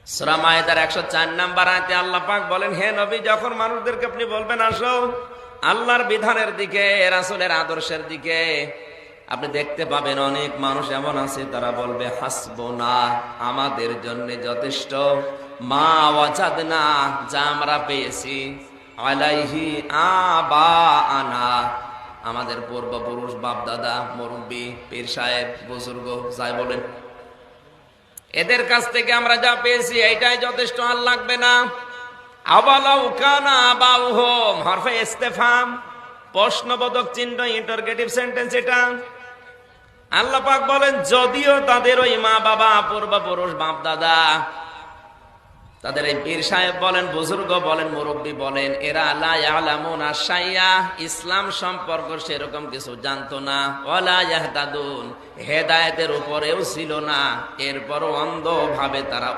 সূরা মায়েদার 104 নম্বর আয়াতে আল্লাহ পাক বলেন, হে নবী, যখন মানুষদেরকে আপনি বলবেন আসো আল্লাহর বিধানের দিকে, রাসূলের আদর্শের দিকে, আপনি দেখতে পাবেন অনেক মানুষ এমন আছে তারা বলবে হাসবুনা, আমাদের জন্য যথেষ্ট, মা ওয়াজাদনা, যা আমরা পেয়েছি, আলাইহি আবাআনা, আমাদের পূর্বপুরুষ বাপ দাদা মুরব্বী পীর সাহেব বুজুর্গ যাই বলেন, এদের কাছ থেকে আমরা যা পেয়েছি এইটাই যথেষ্ট, আর লাগবে না। আওয়ালাউ কানা আবাউহুম, হরফে ইস্তেফহাম, প্রশ্নবোধক চিহ্ন, ইন্টারগেটিভ সেন্টেন্স এটা। আল্লাহ পাক বলেন যদিও তাদের ওই মা বাবা পূর্বপুরুষ বাপ দাদা, তাদের এই পীর সাহেব বলেন, বুজুর্গ বলেন, মুরব্বী বলেন, এরা লা ইয়ালামুনা শাইয়া, ইসলাম সম্পর্ক সেরকম কিছু জানতো না, ওয়ালা ইয়াহতাদুন, হেদায়েতের উপরেও ছিল না, এরপরও অন্ধভাবে তারা